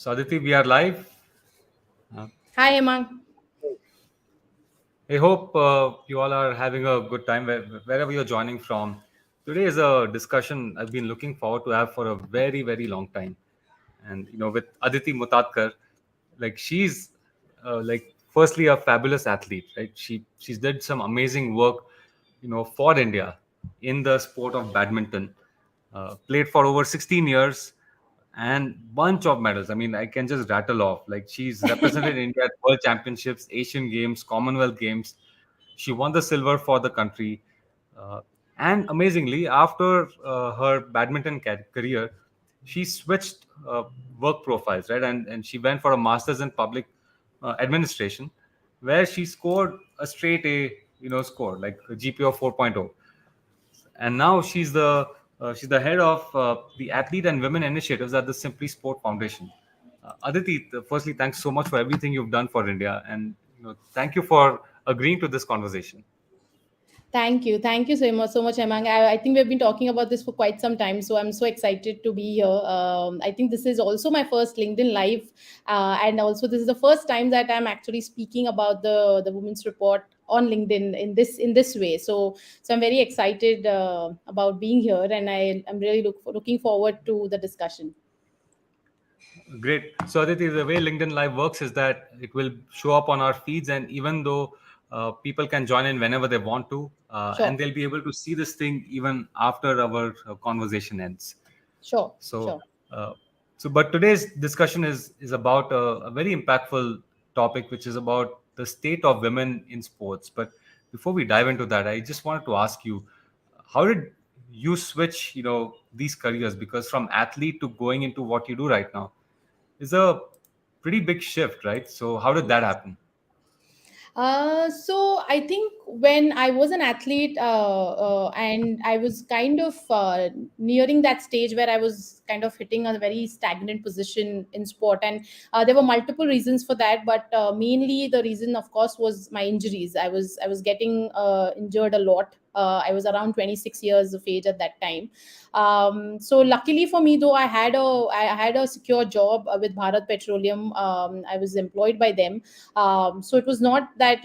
So Aditi, we are live. Uh, Hi, Hemang. I hope you all are having a good time wherever you're joining from. Today is a discussion I've been looking forward to have for a very, very long time. And with Aditi Mutatkar, like she's firstly a fabulous athlete, right? She's did some amazing work, for India in the sport of badminton. Played for over 16 years and bunch of medals. I mean, I can just rattle off. Like she's represented India at World Championships, Asian Games, Commonwealth Games. She won the silver for the country. Uh, and amazingly, after her badminton career, she switched work profiles, right? And she went for a master's in public administration, where she scored a straight A, score like a GPA of 4.0. And now she's the head of the athlete and women initiatives at the Simply Sport Foundation. Aditi, firstly, thanks so much for everything you've done for India, and thank you for agreeing to this conversation. Thank you. Thank you so much, Hemang. I think we've been talking about this for quite some time, so I'm so excited to be here. I think this is also my first LinkedIn Live, and also this is the first time that I'm actually speaking about the Women's Report on LinkedIn in this way. So I'm very excited about being here, and I'm really looking forward to the discussion. Great. So Aditi, the way LinkedIn Live works is that it will show up on our feeds, and even though people can join in whenever they want to, and Sure, they'll be able to see this thing even after our conversation ends. sure, So, sure. uh, but today's discussion is about a very impactful topic, which is about the state of women in sports. But before we dive into that, I just wanted to ask you, how did you switch, these careers? Because from athlete to going into what you do right now is a pretty big shift, right? So, how did that Yes. happen? So I think when I was an athlete, and I was kind of nearing that stage where I was kind of hitting a very stagnant position in sport, and there were multiple reasons for that, but mainly the reason, of course, was my injuries. I was getting injured a lot. I was around 26 years of age at that time. So luckily for me, though, I had a secure job with Bharat Petroleum. I was employed by them, so it was not that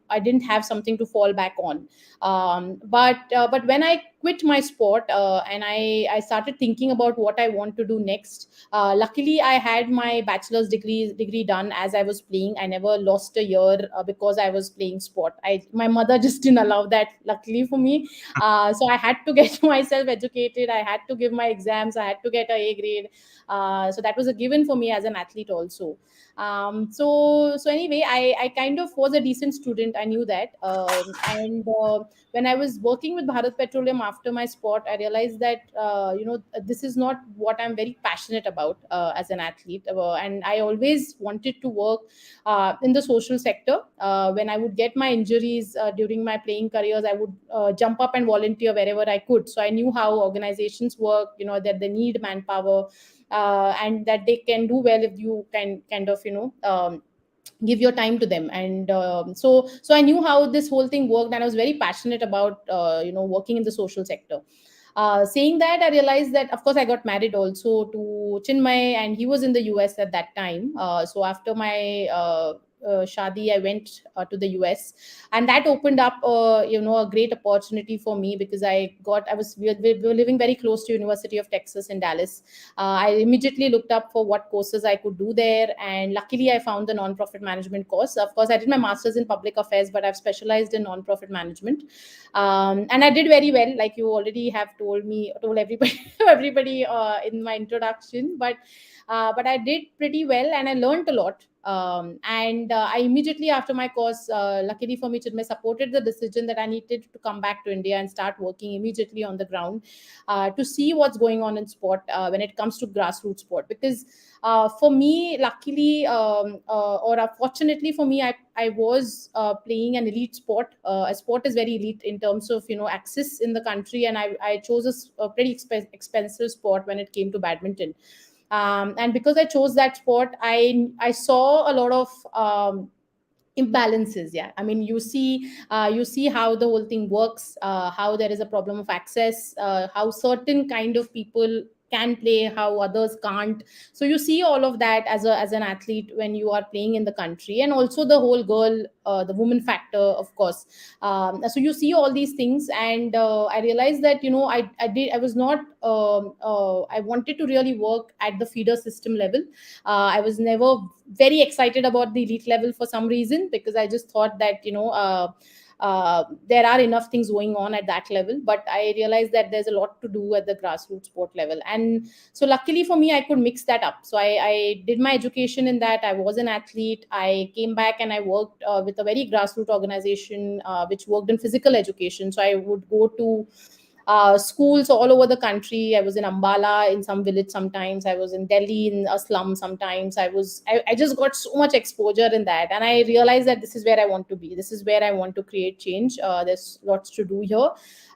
I didn't have something to fall back on. But when I quit my sport, and I started thinking about what I want to do next. Luckily I had my bachelor's degree done as I was playing. I never lost a year because I was playing sport. My mother just didn't allow that, luckily for me. So I had to get myself educated, I had to give my exams, I had to get a grade. So that was a given for me as an athlete also. So anyway, I kind of was a decent student, I knew that. And When I was working with Bharat Petroleum after my sport, I realized that this is not what I'm very passionate about as an athlete. And I always wanted to work in the social sector. When I would get my injuries during my playing careers, I would jump up and volunteer wherever I could. So I knew how organizations work, that they need manpower, and that they can do well if you can kind of give your time to them. And so I knew how this whole thing worked, and I was very passionate about working in the social sector. Saying that, I realized that, of course, I got married also to Chinmay, and he was in the US at that time. So after my shadi, I went to the US, and that opened up a great opportunity for me, because we were living very close to University of Texas in Dallas. I immediately looked up for what courses I could do there, and luckily I found the non-profit management course. Of course, I did my master's in public affairs, but I've specialized in non-profit management. And I did very well, like you already have told everybody everybody in my introduction. But I did pretty well, and I learned a lot. And I immediately after my course, luckily for me, Chinmay supported the decision that I needed to come back to India and start working immediately on the ground, to see what's going on in sport when it comes to grassroots sport. Because for me, luckily, or fortunately for me, I was playing an elite sport. A sport is very elite in terms of access in the country, and I chose a pretty expensive sport when it came to badminton. And because I chose that sport, I saw a lot of imbalances. Yeah, I mean, you see how the whole thing works, how there is a problem of access, how certain kind of people can play, how others can't. So you see all of that as a as an athlete when you are playing in the country, and also the whole girl, the woman factor, of course. So you see all these things, and I realized that, I was not I wanted to really work at the feeder system level. I was never very excited about the elite level for some reason, because I just thought that, there are enough things going on at that level, but I realized that there's a lot to do at the grassroots sport level. And so luckily for me, I could mix that up. So I did my education in that. I was an athlete. I came back and I worked with a very grassroots organization which worked in physical education. So I would go to schools all over the country. I was in Ambala in some village sometimes. I was in Delhi in a slum sometimes. I just got so much exposure in that, and I realized that this is where I want to be. This is where I want to create change. There's lots to do here,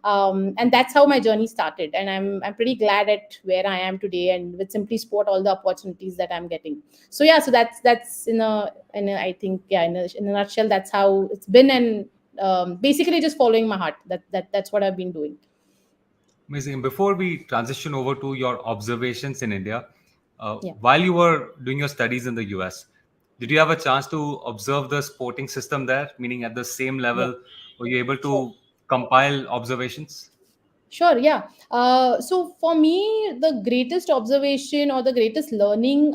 and that's how my journey started. And I'm pretty glad at where I am today, and with Simply Sport, all the opportunities that I'm getting. So yeah, so that's in a I think, yeah, in a nutshell, that's how it's been. And basically just following my heart. That's what I've been doing. Amazing. Before we transition over to your observations in India, Yeah. while you were doing your studies in the US, did you have a chance to observe the sporting system there? Meaning at the same Yeah. level, were you able Sure. to compile observations? Sure, yeah. So for me, the greatest observation or the greatest learning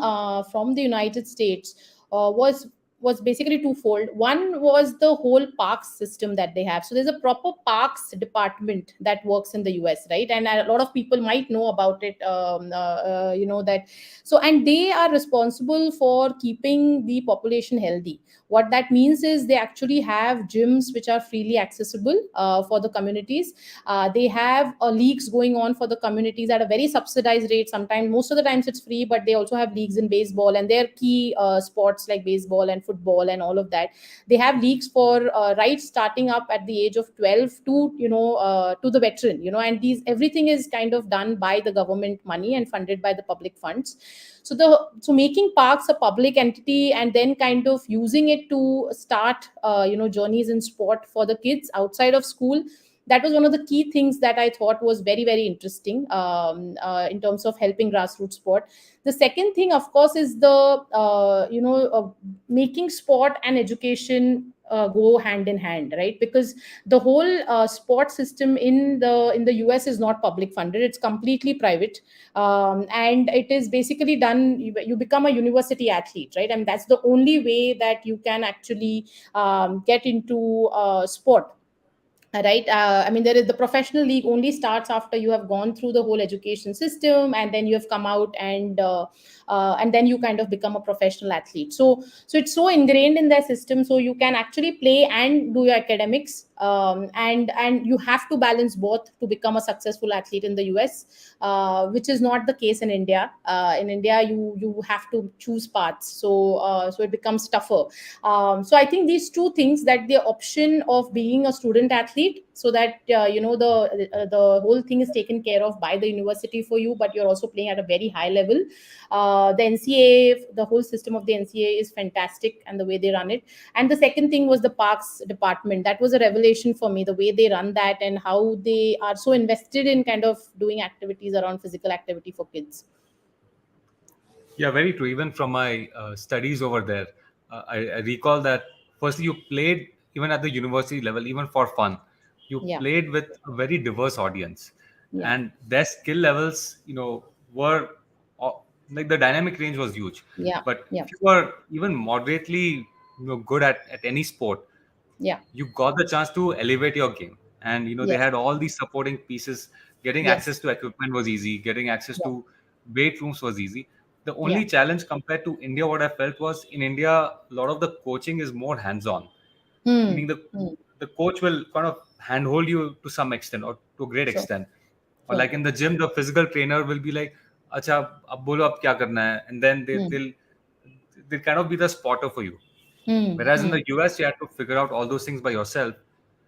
from the United States was basically twofold. One was the whole parks system that they have. So there's a proper parks department that works in the US, right? And a lot of people might know about it. That. So, and they are responsible for keeping the population healthy. What that means is they actually have gyms which are freely accessible for the communities. They have leagues going on for the communities at a very subsidized rate. Sometimes, most of the times, it's free, but they also have leagues in baseball and their key sports like baseball and football and all of that. They have leagues for right starting up at the age of 12 to, to the veteran, and these everything is kind of done by the government money and funded by the public funds. So making parks a public entity and then kind of using it to start journeys in sport for the kids outside of school, that was one of the key things that I thought was very, very interesting in terms of helping grassroots sport. The second thing, of course, is the making sport and education go hand in hand, right? Because the whole sport system in the US is not public funded; it's completely private, and it is basically done. You become a university athlete, right? I mean, that's the only way that you can actually get into sport, right? I mean, there is the professional league only starts after you have gone through the whole education system, and then you have come out, and then you kind of become a professional athlete. So it's so ingrained in their system, so you can actually play and do your academics, and you have to balance both to become a successful athlete in the US, which is not the case in India. In India, you have to choose paths, so it becomes tougher. So I think these two things, that the option of being a student athlete, so that the whole thing is taken care of by the university for you, but you're also playing at a very high level. The NCAA, the whole system of the NCAA is fantastic, and the way they run it. And the second thing was the parks department. That was a revelation for me, the way they run that and how they are so invested in kind of doing activities around physical activity for kids. Yeah, very true. Even from my studies over there, I recall that firstly you played even at the university level, even for fun. You Yeah, played with a very diverse audience, yeah, and their skill levels, were uh, like the dynamic range was huge. yeah, But yeah, if you were even moderately, good at any sport, yeah, you got the chance to elevate your game. And they yes, had all these supporting pieces. Getting yes, access to equipment was easy, getting access yeah, to weight rooms was easy. The yeah. only challenge compared to India, what I felt, was in India a lot of the coaching is more hands on, Hmm. meaning the Hmm. the coach will kind of handhold you to some extent or to a great Sure, extent. Or sure. like in the gym, the physical trainer will be like, acha ab bolo ab kya karna hai, and then they, Hmm. they'll kind of be the spotter for you. Hmm. Whereas in Hmm. the US, you have to figure out all those things by yourself.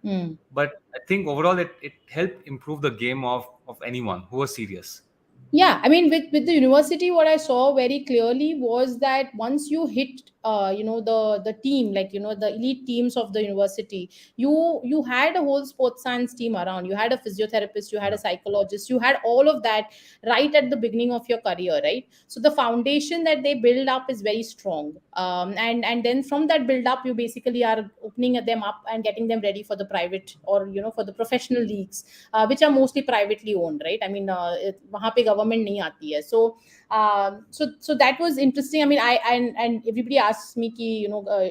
Hmm. But I think overall it helped improve the game of anyone who was serious. Yeah, I mean, with the university, what I saw very clearly was that once you hit, the team, like, the elite teams of the university, you had a whole sports science team around. You had a physiotherapist, you had a Yeah. psychologist, you had all of that right at the beginning of your career, right? So the foundation that they build up is very strong, and then from that build up, you basically are opening them up and getting them ready for the private, or for the professional leagues, which are mostly privately owned, right? I mean, वहाँ पे government नहीं आती है. So that was interesting. I mean, and everybody asks me कि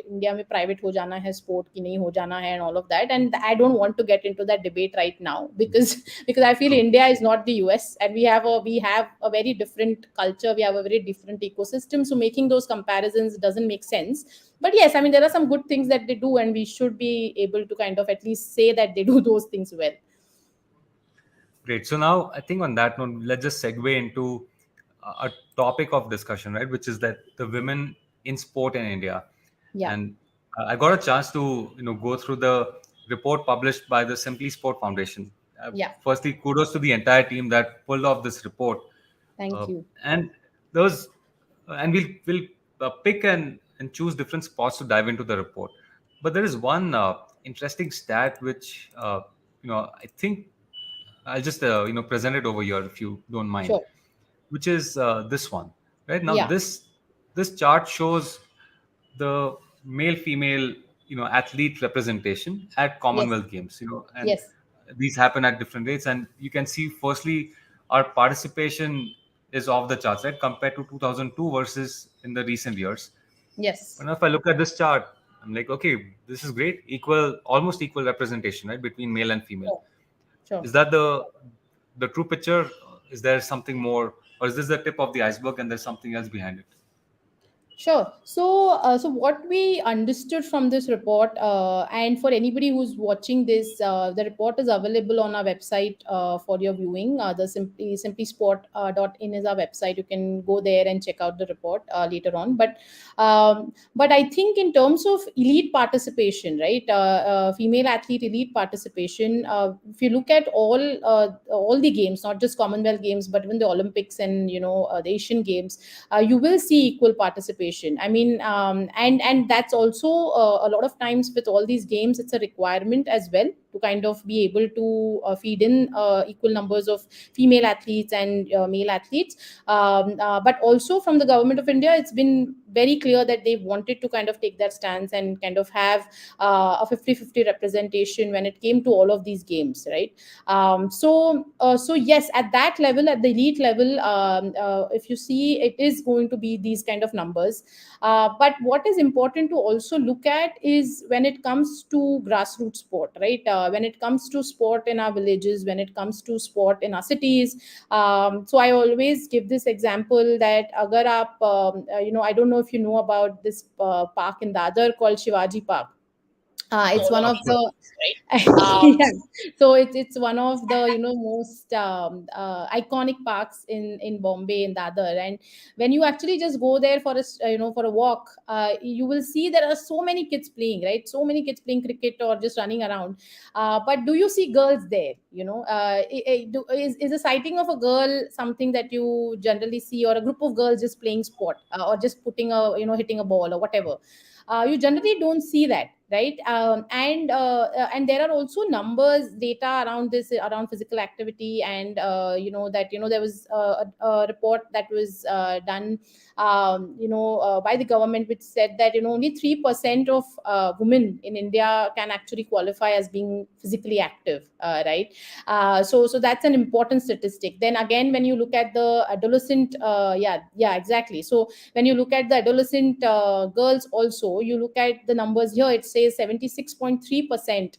India में private हो जाना है sport की नहीं हो जाना है and all of that, and I don't want to get into that debate right now, because I feel True. India is not the US, and we have a very different culture, we have a very different ecosystem, so making those comparisons doesn't make sense. But yes, I mean, there are some good things that they do, and we should be able to kind of at least say that they do those things well. Great. So now I think on that note, let's just segue into a topic of discussion, right? Which is that the women in sport in India. Yeah. And I got a chance to go through the report published by the Simply Sport Foundation. Yeah. Firstly, kudos to the entire team that pulled off this report. Thank you. And those, and we'll pick and choose different spots to dive into the report. But there is one interesting stat which I think I'll just present it over here if you don't mind, Sure. which is this one. Right now, Yeah. this chart shows the male female athlete representation at Yes. Commonwealth Games. And Yes. these happen at different rates, and you can see firstly our participation is off the charts, right, compared to 2002 versus in the recent years. But Yes. now if I look at this chart, I'm like, okay, this is great, equal, almost equal representation, right, between male and female. Sure. Sure. Is that the true picture? Is there something more, or is this the tip of the iceberg and there's something else behind it? Sure. So what we understood from this report, and for anybody who's watching this, the report is available on our website for your viewing. The simplysport.in is our website. You can go there and check out the report later on. But I think in terms of elite participation, right, female athlete elite participation, if you look at all the games, not just Commonwealth Games, but even the Olympics and the Asian Games, you will see equal participation. I mean, and that's also a lot of times with all these games, it's a requirement as well to kind of be able to feed in equal numbers of female athletes and male athletes. But also from the government of India, it's been very clear that they wanted to kind of take that stance and kind of have a 50-50 representation when it came to all of these games, right? So yes, at that level, at the elite level, if you see, it is going to be these kind of numbers. But what is important to also look at is when it comes to grassroots sport, right? When it comes to sport in our villages, when it comes to sport in our cities. So I always give this example that agar aap, I don't know if you know about this park in Dadar called Shivaji Park. It's one Of of course. the yeah. So it's one of the most iconic parks in Bombay, in Dadar. And when you actually just go there for for a walk, you will see there are so many kids playing, right? So many kids playing cricket or just running around. But do you see girls there? Is a sighting of a girl something that you generally see, or a group of girls just playing sport, or just putting a hitting a ball or whatever? You generally don't see that, right? And there are also numbers, data around this, around physical activity. And that there was a report that was done by the government, which said that only 3% of women in India can actually qualify as being physically active, right? So that's an important statistic. Then again, when you look at the adolescent, yeah, exactly. So when you look at the adolescent girls also, you look at the numbers here, it says 76.3%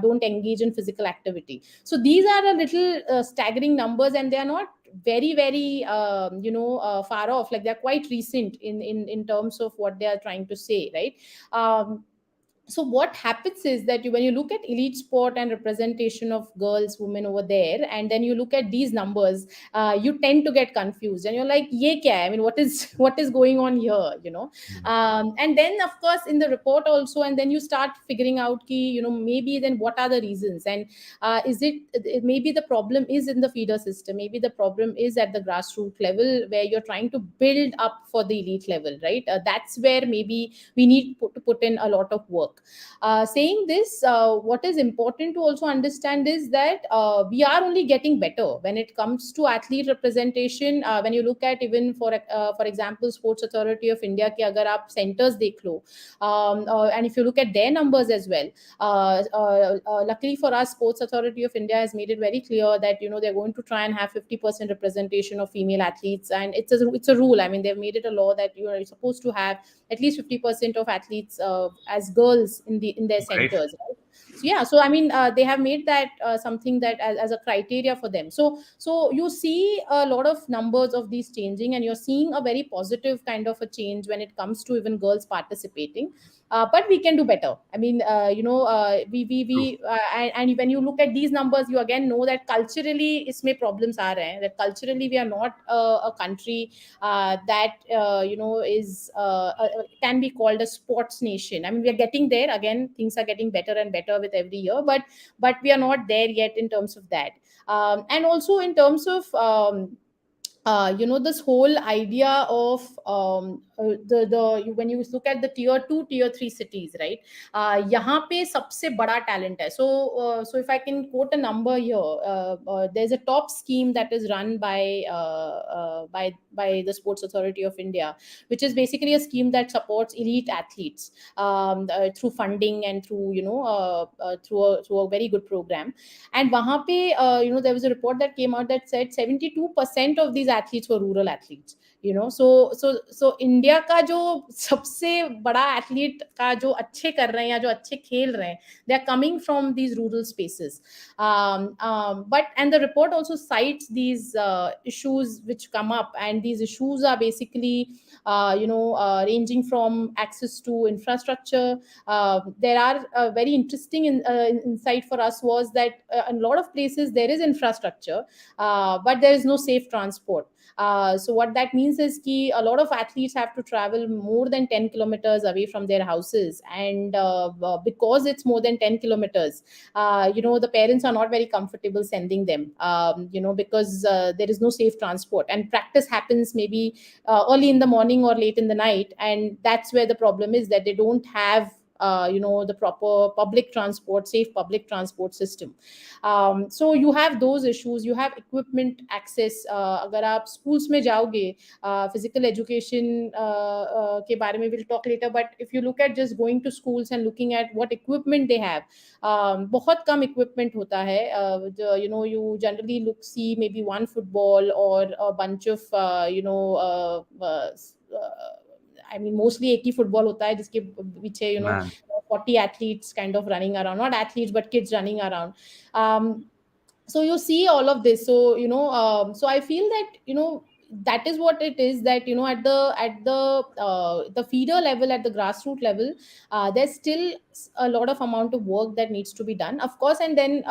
don't engage in physical activity. So these are a little staggering numbers, and they are not very very far off. Like, they're quite recent in terms of what they are trying to say, right? um, So what happens is that when you look at elite sport and representation of girls, women over there, and then you look at these numbers, you tend to get confused, and you're like, "Ye kya hai? I mean, what is what is going on here?" Mm. And then of course in the report also, and then you start figuring out, ki, maybe then what are the reasons, and is maybe the problem is in the feeder system, maybe the problem is at the grassroots level where you're trying to build up for the elite level, right? That's where maybe we need to put in a lot of work. Saying this, what is important to also understand is that we are only getting better when it comes to athlete representation. When you look at, even for example, Sports Authority of India ke agar aap centers dekh lo, and if you look at their numbers as well, luckily for us, Sports Authority of India has made it very clear that they're going to try and have 50% representation of female athletes, and it's a rule. I mean, they've made it a law that you're supposed to have at least 50% of athletes as girls in their Great. centers, right? So yeah, so I mean, they have made that something that as a criteria for them. So you see a lot of numbers of these changing, and you're seeing a very positive kind of a change when it comes to even girls participating. But we can do better. I mean, True. and when you look at these numbers, you again know that culturally isme problems are rahe hain, that culturally we are not a country that is can be called a sports nation. I mean, we are getting there. Again, things are getting better and better with every year, but we are not there yet in terms of that. And also in terms of this whole idea of when you look at the tier 2 tier 3 cities, right? यहाँ पे सबसे बड़ा talent है. So if I can quote a number here, there's a top scheme that is run by the Sports Authority of India, which is basically a scheme that supports elite athletes through funding and through through a very good program. And wahan pe, there was a report that came out that said 72% of these athletes were rural athletes. So India का जो सबसे बड़ा athlete का जो अच्छे कर रहे हैं या जो अच्छे खेल रहे हैं, they are coming from these rural spaces. But and the report also cites these issues which come up, and these issues are basically ranging from access to infrastructure. There are very interesting insight for us was that in a lot of places there is infrastructure, but there is no safe transport. So what that means is ki a lot of athletes have to travel more than 10 kilometers away from their houses, and because it's more than 10 kilometers, the parents are not very comfortable sending them, because there is no safe transport, and practice happens maybe early in the morning or late in the night, and that's where the problem is, that they don't have the proper public transport, safe public transport system. So you have those issues. You have equipment access. अगर आप schools में जाओगे, physical education के बारे में we'll talk later, but if you look at just going to schools and looking at what equipment they have, बहुत कम equipment होता है. You generally see maybe one football or a bunch of I mean, mostly एक ही football होता है जिसके पीछे 40 athletes kind of running around, not athletes but kids running around. So you see all of this. So so I feel that that is what it is, that at the feeder level, at the grassroots level, there's still a lot of amount of work that needs to be done, of course. And then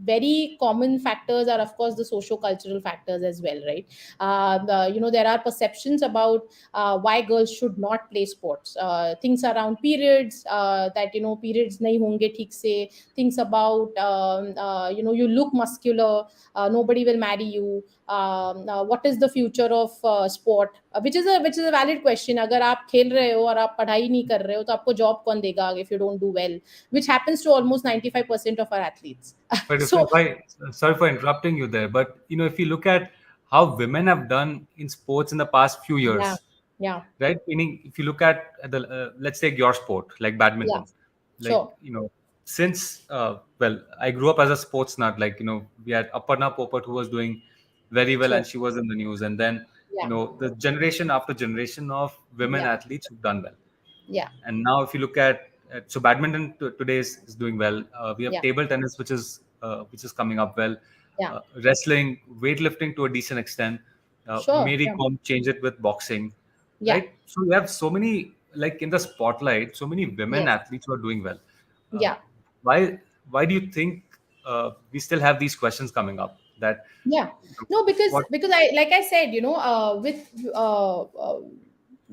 very common factors are of course the socio cultural factors as well, right? There are perceptions about why girls should not play sports, things around periods, that periods nahi honge theek se, things about you look muscular, nobody will marry you. What is the future of sport, which is a valid question. अगर आप खेल रहे हो और आप पढ़ाई नहीं कर रहे हो तो आपको जॉब कौन देगा if you don't do well, which happens to almost 95% of our athletes. But So if I sorry for interrupting you there, but if you look at how women have done in sports in the past few yeah, years, yeah, right? Meaning, if you look at the let's take your sport like yeah, badminton, like sure, since well, I grew up as a sports nut. Like we had Aparna Popat who was doing very well, sure, and she was in the news, and then yeah, the generation after generation of women yeah, athletes who've done well. yeah, And now if you look at so badminton today is doing well. We have yeah, table tennis which is coming up well. yeah, Wrestling, weightlifting to a decent extent. sure, Mary sure, Kom changed it with boxing, yeah, right? So we have so many like in the spotlight, so many women Yes. athletes who are doing well. Uh, Yeah. why why do you think we still have these questions coming up? That Yeah. No, because what? I, like I said,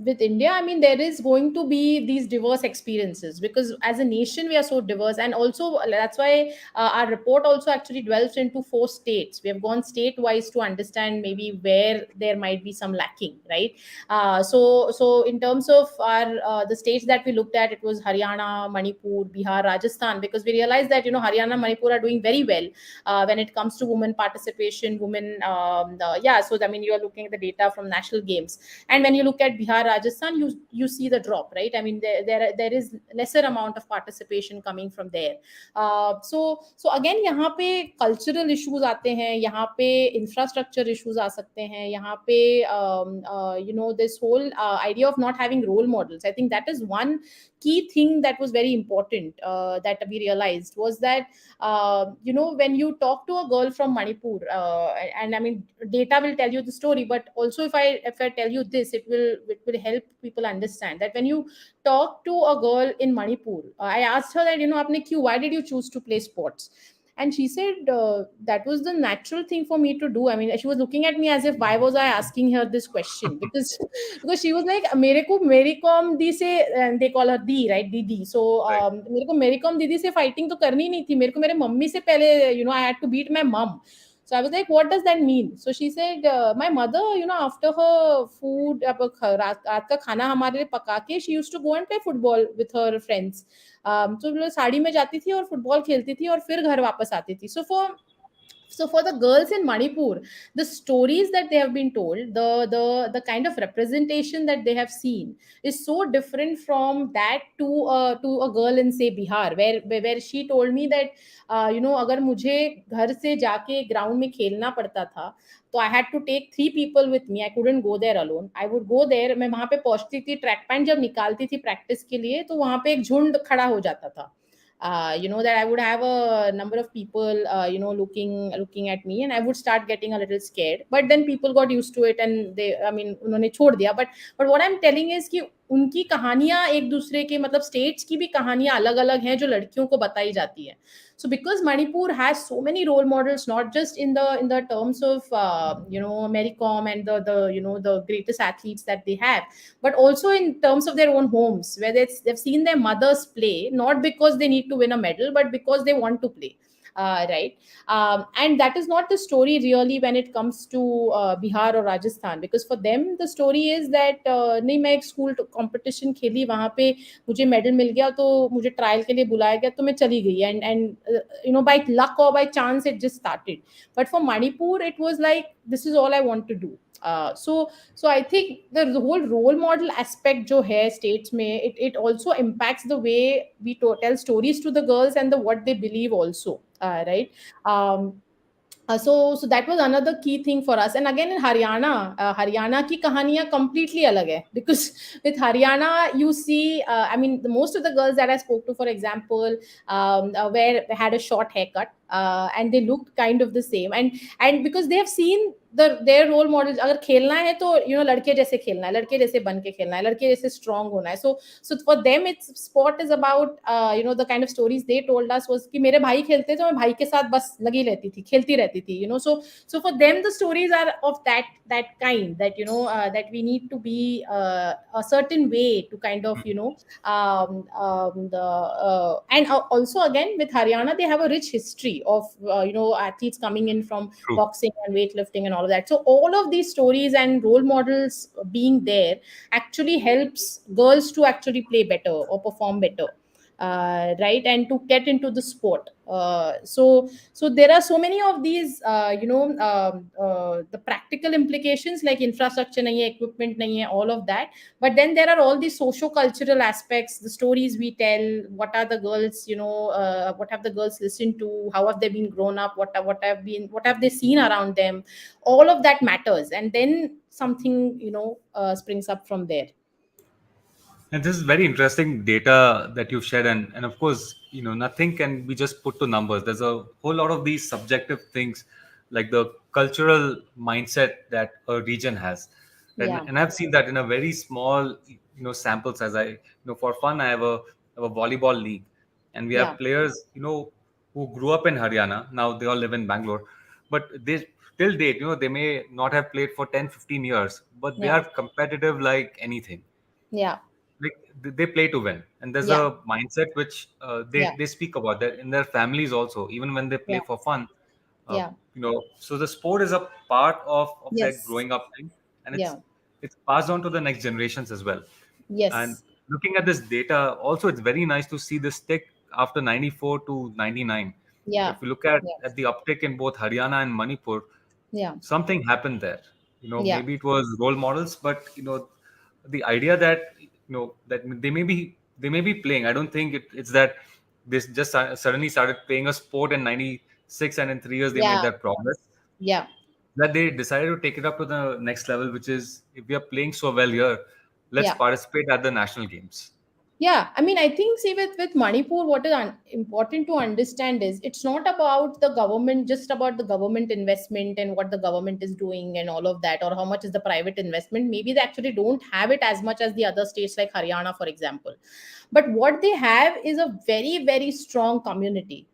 with India, I mean, there is going to be these diverse experiences, because as a nation we are so diverse. And also that's why our report also actually dwells into 4 states. We have gone state wise to understand maybe where there might be some lacking, right? So in terms of our the states that we looked at, it was Haryana, Manipur, Bihar, Rajasthan, because we realized that Haryana, Manipur are doing very well when it comes to women participation, women. Yeah, so I mean, you are looking at the data from national games, and when you look at Bihar, Rajasthan, you see the drop, right? I mean, there is lesser amount of participation coming from there. So again, यहाँ पे cultural issues आते हैं, यहाँ पे infrastructure issues आ सकते हैं, यहाँ पे this whole idea of not having role models. I think that is one key thing that was very important, that we realized, was that when you talk to a girl from Manipur, and I mean, data will tell you the story, but also if I tell you this, it will help people understand that when you talk to a girl in Manipur, I asked her that, apne kyun, why did you choose to play sports? And she said, that was the natural thing for me to do. I mean, she was looking at me as if, why was I asking her this question? Because she was like, मेरे को मेरी com दी से, they call her the, right, दीदी. So Right. मेरे को मेरी com दीदी से फाइटिंग तो करनी नहीं थी, मेरे को मेरे मम्मी से पहले, I had to beat my mom. So I was like, what does that mean? So she said, my mother, after her food, अब रात का खाना हमारे लिए पका के, she used to go and play football with her friends. तो वो साड़ी में जाती थी और फुटबॉल खेलती थी और फिर घर वापस आती थी. So for the girls in Manipur, the stories that they have been told, the kind of representation that they have seen is so different from that to a girl in, say, Bihar, where she told me that, अगर मुझे घर से जाके ground में खेलना पड़ता था, तो I had to take 3 people with me. I couldn't go there alone. I would go there. मैं वहां पे पहुंचती थी, ट्रैक पैंट जब निकालती थी प्रैक्टिस के लिए, तो वहां पे एक झुंड खड़ा हो जाता था. That I would have a number of people, looking at me, and I would start getting a little scared. But then people got used to it, and I mean, उन्होंने छोड़ दिया. But what I'm telling is कि उनकी कहानियां एक दूसरे के, मतलब स्टेट्स की भी कहानियां अलग अलग हैं जो लड़कियों को बताई जाती है. So because Manipur has so many role models, not just in the terms of Americom and the greatest athletes that they have, but also in terms of their own homes, where they've seen their mothers play, not because they need to win a medal, but because they want to play. Right. And that is not the story really when it comes to Bihar or Rajasthan, because for them the story is that, नहीं, मैं एक school competition खेली, वहां पे मुझे medal मिल गया, तो मुझे ट्रायल के लिए बुलाया गया, तो मैं चली गई, and by luck or by chance it just started. But for Manipur it was like, this is all I want to do. So I think the whole role model aspect जो है states में, it also impacts the way we tell stories to the girls and the what they believe also, right? So that was another key thing for us. And again, in Haryana की कहानियां completely अलग है, because with Haryana you see, I mean, most of the girls that I spoke to, for example, where they had a short haircut, and they looked kind of the same, and because they have seen their role models. अगर खेलना है तो लड़के जैसे खेलना है, लड़के जैसे बन के खेलना है, लड़के जैसे strong होना है. So for them, it's sport is about, the kind of stories they told us was कि मेरे भाई खेलते तो मैं भाई के साथ बस लगी रहती थी, खेलती रहती थी. So for them the stories are of that kind, that that we need to be a certain way to kind of the and also again with Haryana, they have a rich history of athletes coming in from True. boxing and weightlifting and all of that. So all of these stories and role models being there actually helps girls to actually play better or perform better, right, and to get into the sport. So there are so many of these, the practical implications, like infrastructure nahi hai, equipment nahi hai, all of that. But then there are all these socio-cultural aspects, the stories we tell, what are the girls, what have the girls listened to, how have they been grown up, what have they seen around them. All of that matters, and then something springs up from there. And this is very interesting data that you've shared, and of course, nothing can be just put to numbers. There's a whole lot of these subjective things, like the cultural mindset that a region has, and Yeah. and I've seen that in a very small, samples. As for fun, I have a volleyball league, and we Yeah. have players who grew up in Haryana. Now they all live in Bangalore, but they till date, they may not have played for 10, 15 years, but they Yeah. are competitive like anything. Yeah. Like they play to win, and there's Yeah. a mindset which Yeah. they speak about that in their families also, even when they play Yeah. for fun. Yeah. So the sport is a part of their Yes. growing up thing, and it's Yeah. it's passed on to the next generations as well. And Yes. looking at this data also, it's very nice to see this tick after 94 to 99. Yeah. If you look at Yeah. the uptick in both Haryana and Manipur, Yeah. something happened there. Yeah. Maybe it was role models, but the idea that that they may be playing. I don't think it's that this just suddenly started playing a sport in 96, and in 3 years they made Yeah. that progress. Yeah. That they decided to take it up to the next level, which is, if we are playing so well here, let's Yeah. participate at the national games. Yeah, I mean, I think, see, with Manipur, what is important to understand is it's not about the government, just about the government investment and what the government is doing and all of that, or how much is the private investment. Maybe they actually don't have it as much as the other states like Haryana, for example. But what they have is a very, very strong community.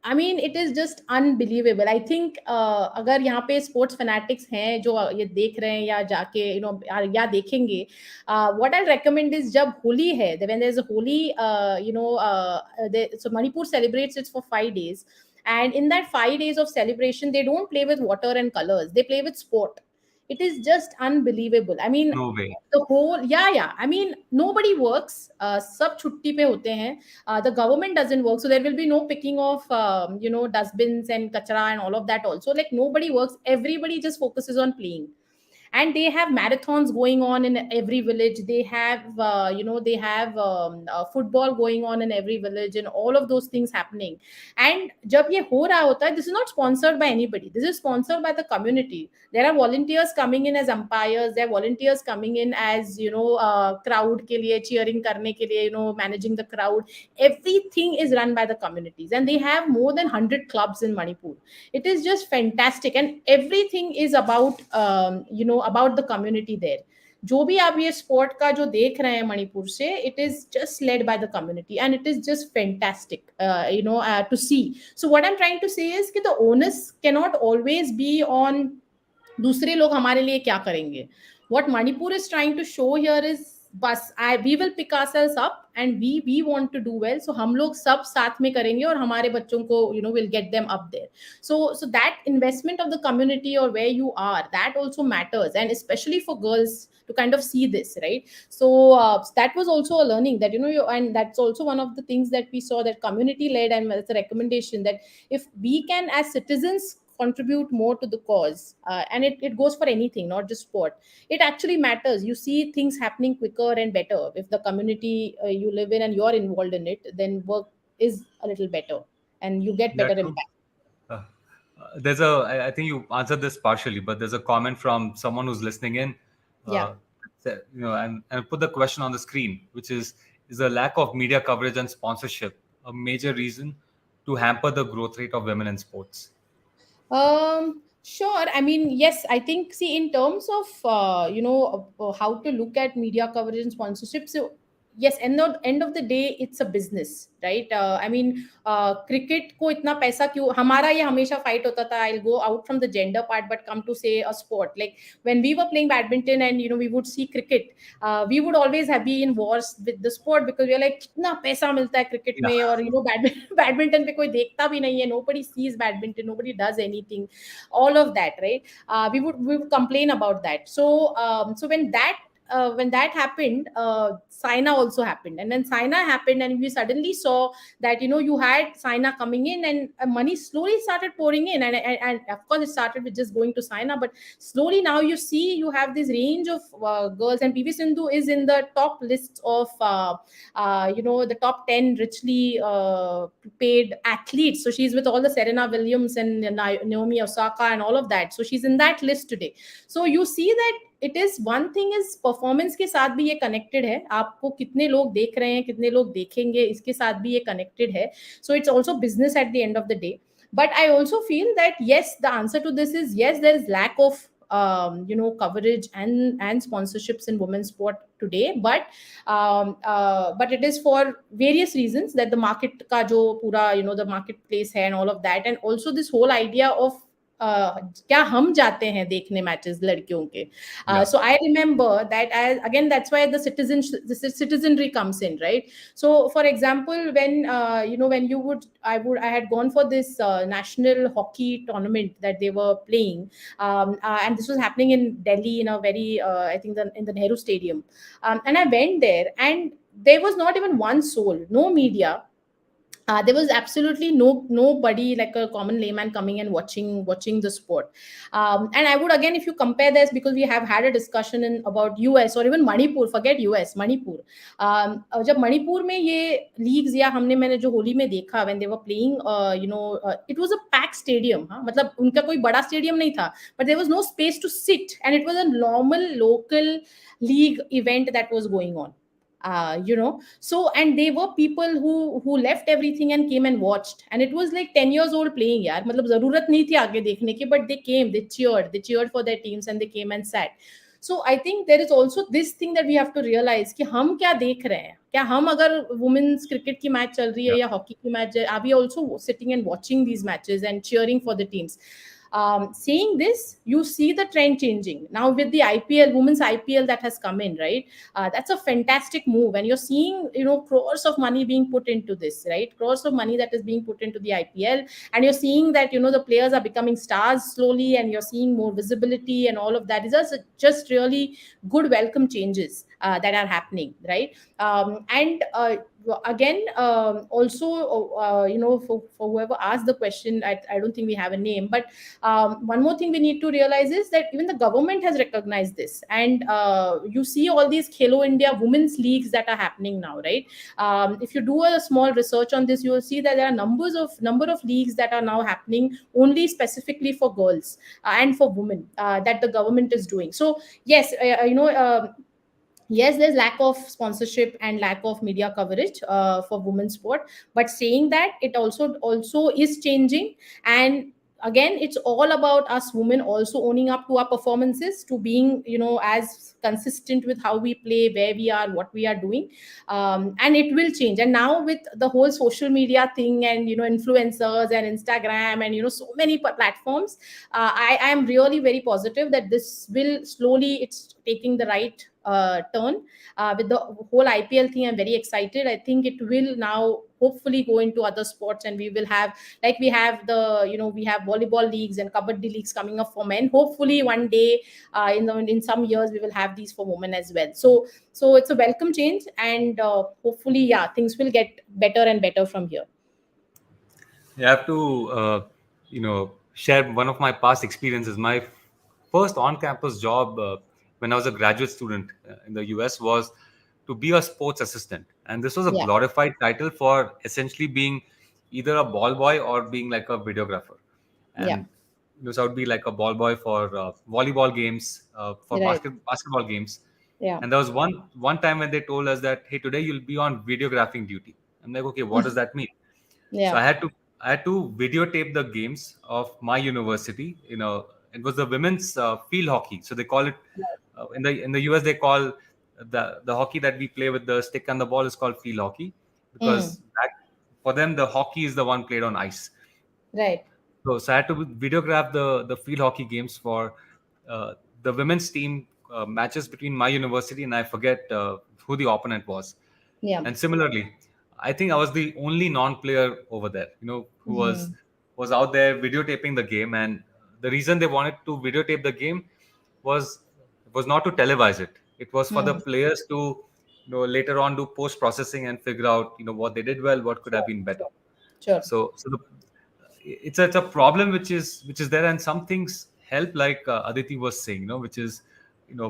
I mean, it is just unbelievable. I think अगर यहाँ पे sports fanatics हैं जो ये देख रहे हैं या जाके या देखेंगे, what I'll recommend is जब होली है, when there's a Holi, so Manipur celebrates it for 5 days, and in that 5 days of celebration, they don't play with water and colors; they play with sport. It is just unbelievable. I mean, No way. the whole, yeah. I mean, nobody works. सब छुट्टी पे होते हैं. The government doesn't work, so there will be no picking of dustbins and kachra and all of that. Also, like nobody works. Everybody just focuses on playing, and they have marathons going on in every village. They have football going on in every village, and all of those things happening. And जब ये हो रहा होता है, this is not sponsored by anybody, this is sponsored by the community. There are volunteers coming in as umpires, there are volunteers coming in as crowd के लिए cheering करने के लिए, managing the crowd. Everything is run by the communities, and they have more than 100 clubs in Manipur. It is just fantastic, and everything is about the community there. जो भी आप ये sport का जो देख रहे हैं मणिपुर से, it is just led by the community, and it is just fantastic to see. So what I am trying to say is कि the onus cannot always be on दूसरे लोग हमारे लिए क्या करेंगे. What Manipur is trying to show here is बस we will pick ourselves up and we want to do well, so हम लोग सब साथ में करेंगे और हमारे बच्चों को will get them up there. So that investment of the community or where you are, that also matters, and especially for girls to kind of see this, right? So that was also a learning that and that's also one of the things that we saw, that community led, and it's a recommendation that if we can as citizens contribute more to the cause, and it goes for anything, not just sport. It actually matters. You see things happening quicker and better if the community you live in and you're involved in it, then work is a little better and you get Yeah, better true. impact. Uh, I think you answered this partially, but there's a comment from someone who's listening in. Yeah. And put the question on the screen, which is the lack of media coverage and sponsorship a major reason to hamper the growth rate of women in sports? Sure. I mean, yes, I think, see, in terms of, how to look at media coverage and sponsorship. So, yes, end of the day, it's a business, right? I mean, cricket को इतना पैसा क्यों, हमारा ये हमेशा fight होता था. I'll go out from the gender part, but come to say a sport. Like when we were playing badminton and, we would see cricket, we would always have been in wars with the sport because we are like, कितना पैसा मिलता है cricket Yeah, में, और, badminton पे कोई देखता भी नहीं है, nobody sees badminton, nobody does anything, all of that, right? We would complain about that. So when that happened, Saina also happened, and then Saina happened, and we suddenly saw that you had Saina coming in, and money slowly started pouring in, and of course it started with just going to Saina, but slowly now you see you have this range of girls, and PV Sindhu is in the top list of the top 10 richly paid athletes. So she's with all the Serena Williams and Naomi Osaka and all of that. So she's in that list today. So you see that it is one thing is performance के साथ भी ये connected है, आपको कितने लोग देख रहे हैं, कितने लोग देखेंगे, इसके साथ भी ये connected है. So it's also business at the end of the day. But I also feel that yes, the answer to this is yes, there is lack of coverage and sponsorships in women's sport today, but it is for various reasons, that the market ka jo pura, the marketplace hai and all of that, and also this whole idea of क्या हम जाते हैं देखने matches लड़कियों के. Yeah. So I remember that, as again, that's why the citizenry comes in, right? So for example, when when I had gone for this national hockey tournament that they were playing, and this was happening in Delhi in a very I think in the Nehru Stadium, and I went there, and there was not even one soul, no media. There was absolutely nobody, like a common layman, coming and watching the sport. And I would, again, if you compare this, because we have had a discussion about US or even Manipur, forget US, Manipur. जब मणिपुर में ये leagues या मैंने जो होली में देखा, when they were playing, it was a packed stadium. हाँ, मतलब उनका कोई बड़ा स्टेडियम नहीं था, but there was no space to sit, and it was a normal local league event that was going on. So, and they were people who left everything and came and watched, and it was like 10 years old playing, yaar, matlab zarurat nahi thi aage dekhne ki, but they came, they cheered for their teams, and they came and sat. So I think there is also this thing that we have to realize कि हम क्या देख रहे हैं. क्या हम अगर women's cricket की मैच चल रही है Yeah. या हॉकी की match, are we also sitting and watching these matches and cheering for the teams? Saying this, you see the trend changing now with the IPL, women's IPL that has come in, right? That's a fantastic move, and you're seeing, crores of money being put into this, right? Crores of money that is being put into the IPL, and you're seeing that, the players are becoming stars slowly, and you're seeing more visibility and all of that. These are just really good welcome changes that are happening, right? And again, also, for whoever asked the question, I don't think we have a name, but one more thing we need to realize is that even the government has recognized this, and you see all these Khelo India women's leagues that are happening now, right? If you do a small research on this, you will see that there are number of leagues that are now happening only specifically for girls and for women, that the government is doing. So yes, yes, there's lack of sponsorship and lack of media coverage for women's sport, but saying that, it also is changing. And again, it's all about us women also owning up to our performances, to being, as consistent with how we play, where we are, what we are doing. And it will change. And now with the whole social media thing, and influencers and Instagram, and so many platforms, I am really very positive that this will slowly, it's taking the right turn. With the whole IPL thing, I'm very excited. I think it will now hopefully go into other sports, and we will have, like we have we have volleyball leagues and kabaddi leagues coming up for men. Hopefully one day, in some years, we will have these for women as well. So it's a welcome change, and hopefully, yeah, things will get better and better from here. I have to, share one of my past experiences. My first on-campus job when I was a graduate student in the US was to be a sports assistant, and this was a Yeah, glorified title for essentially being either a ball boy or being like a videographer. yeah, And so I would be like a ball boy for volleyball games, for right, basketball games. yeah, And there was one time when they told us that, hey, today you'll be on videographing duty. I'm like, okay, what does that mean? So yeah, I had to videotape the games of my university. It was the women's field hockey. So they call it in the US, they call the hockey that we play with the stick and the ball is called field hockey, mm, because for them the hockey is the one played on ice. right, So I had to videograph the field hockey games for the women's team matches between my university, and I forget who the opponent was. yeah, And similarly, I think I was the only non-player over there, who was hmm, was out there videotaping the game. And the reason they wanted to videotape the game was was not to televise it. It was for the hmm, players to later on do post processing and figure out what they did well, what could have sure, been better. sure, sure, So it's a problem which is there, and some things help, like Aditi was saying, which is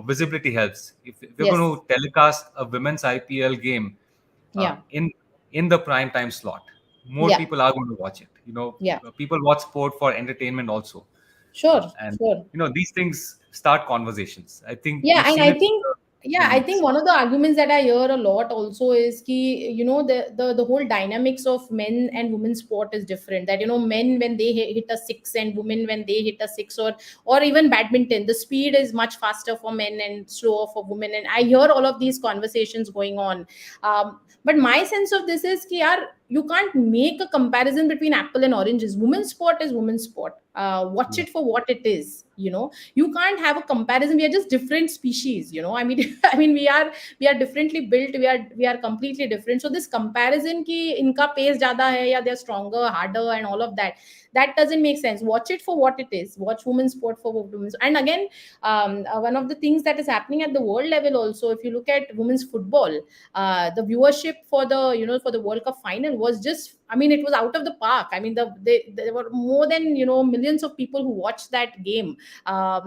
visibility helps. If we're going yes, to telecast a women's IPL game yeah, in the prime time slot, more yeah, people are going to watch it. yeah, People watch sport for entertainment also, sure, and sure. these things start conversations. I think Yeah, we've and seen I it. think, Yeah, I in think one of the arguments that I hear a lot also is ki, the whole dynamics of men and women sport is different. That men when they hit a six and women when they hit a six, or even badminton, the speed is much faster for men and slower for women. And I hear all of these conversations going on. But my sense of this is ki yaar, you can't make a comparison between apple and oranges. Women's sport is women's sport. Watch yeah. it for what it is. You can't have a comparison. We are just different species. I mean, I mean, we are differently built. We are completely different. So this comparison ki inka pace zyada hai ya they're stronger, harder, and all of that doesn't make sense. Watch it for what it is. Watch women's sport for women's. And again, one of the things that is happening at the world level also, if you look at women's football, the viewership for the for the World Cup final was just, I mean, it was out of the park. I mean, there were more than millions of people who watched that game, where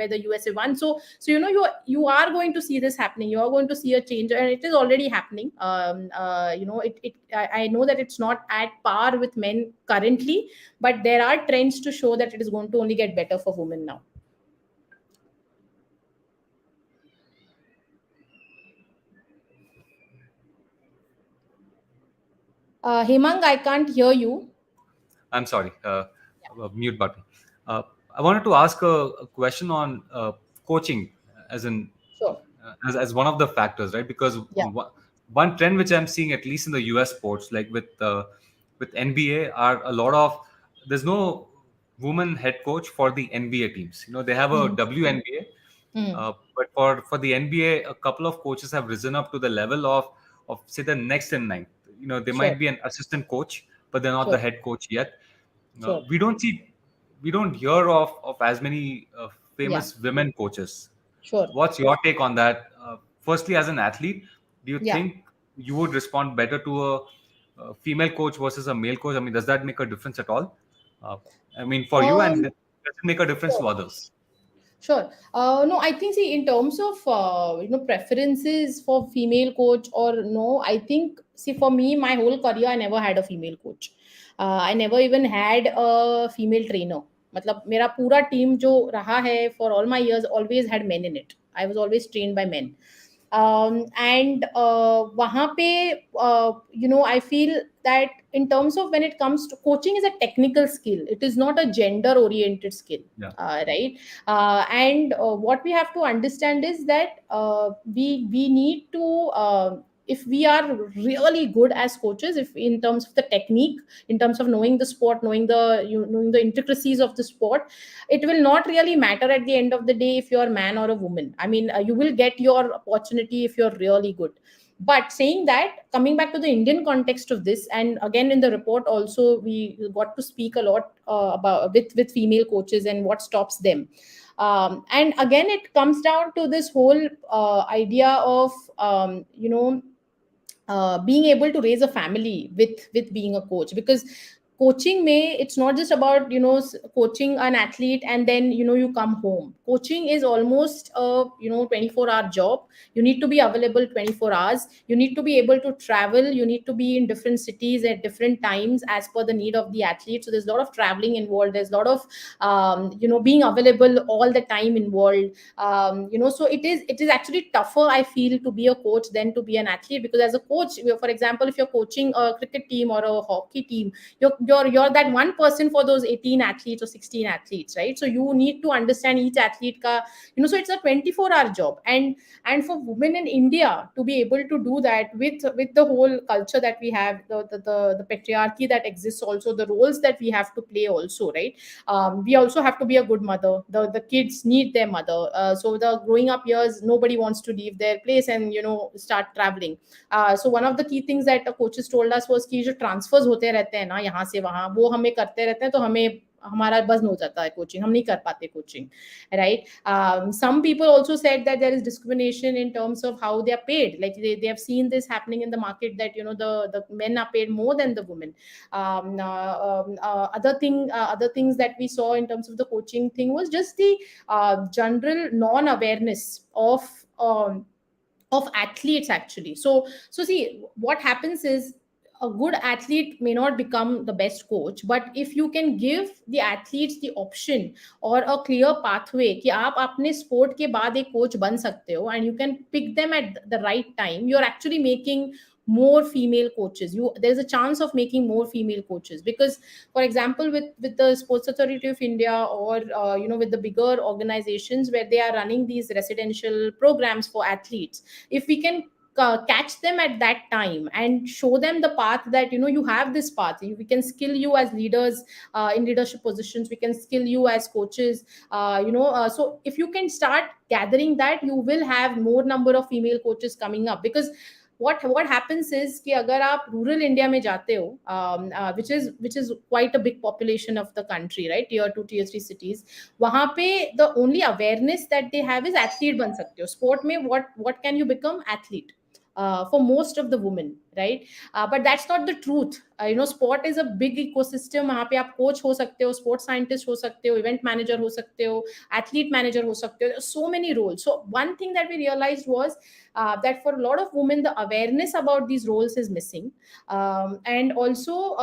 the USA won. So you are going to see this happening. You are going to see a change, and it is already happening. I know that it's not at par with men currently, but there are trends to show that it is going to only get better for women now. Hemang, I can't hear you. I'm sorry, mute button. Uh, I wanted to ask a question on coaching, as in Sure. as one of the factors, right? Because Yeah. one trend which I'm seeing, at least in the US sports, like with NBA, are a lot of there's no woman head coach for the NBA teams. They have a Hmm. WNBA, Hmm. but for the NBA, a couple of coaches have risen up to the level of say the next in line. They Sure. might be an assistant coach, but they're not the Sure. head coach yet. Sure. We don't hear of as many Yeah. famous women coaches. Sure. What's your take on that? Firstly, as an athlete, do you Yeah. think you would respond better to a female coach versus a male coach? I mean, does that make a difference at all? Uh, I mean, for you, and Um. does it make a difference Sure. to others? Sure. No, I think, see, in terms of preferences for female coach or no, I think, see, for me, my whole career, I never had a female coach. I never even had a female trainer. मतलब मेरा पूरा team जो रहा है for all my years always had men in it. I was always trained by men. And वहाँ पे I feel that in terms of when it comes to coaching is a technical skill. It is not a gender oriented skill, Yeah. right? And what we have to understand is that we need to if we are really good as coaches, if in terms of the technique, in terms of knowing the sport, knowing the intricacies of the sport, it will not really matter at the end of the day if you're a man or a woman. I mean, you will get your opportunity if you're really good. But saying that, coming back to the Indian context of this, and again in the report also we got to speak a lot about with female coaches and what stops them. And again, it comes down to this whole idea of being able to raise a family with being a coach, because coaching may, it's not just about coaching an athlete and then you come home. Coaching is almost a 24-hour job. You need to be available 24 hours. You need to be able to travel. You need to be in different cities at different times as per the need of the athlete. So there's a lot of traveling involved. There's a lot of being available all the time involved. So it is actually tougher, I feel, to be a coach than to be an athlete, because as a coach, for example, if you're coaching a cricket team or a hockey team, you're that one person for those 18 athletes or 16 athletes, right? So you need to understand each athlete ka, so it's a 24-hour job. And for women in India to be able to do that with the whole culture that we have, the patriarchy that exists, also the roles that we have to play also, right? We also have to be a good mother. The kids need their mother. So the growing up years, nobody wants to leave their place and start traveling. So one of the key things that the coaches told us was कि जो transfers होते रहते हैं ना यहाँ से वहाँ, वो हमें करते रहते हैं, तो हमें हमारा बज़ हो जाता है कोचिंग, हम नहीं कर पाते coaching, right? Some people also said that there is discrimination in terms of how they are paid. Like they have seen this happening in the market, that the men are paid more than the women. Other things that we saw in terms of the coaching thing was just the general non-awareness of athletes actually. So see, what happens is, a good athlete may not become the best coach, but if you can give the athletes the option or a clear pathway कि आप अपने sport के बाद एक coach बन सकते हो, and you can pick them at the right time, you're actually making more female coaches. There's a chance of making more female coaches, because for example, with the Sports Authority of India, or with the bigger organizations where they are running these residential programs for athletes, if we can catch them at that time and show them the path, that you have this path, we can skill you as leaders in leadership positions, we can skill you as coaches, so if you can start gathering that, you will have more number of female coaches coming up. Because what happens is कि अगर आप rural India में जाते हो, which is quite a big population of the country, right, tier 2 tier 3 cities, वहां पे the only awareness that they have is athlete बन सकते हो sport में, what can you become? Athlete. For most of the women, right? But that's not the truth. Sport is a big ecosystem. वहाँ पे आप coach हो सकते हो, sports scientist हो सकते हो, event manager हो सकते हो, athlete manager हो सकते हो. So many roles. So one thing that we realized was that for a lot of women, the awareness about these roles is missing, and also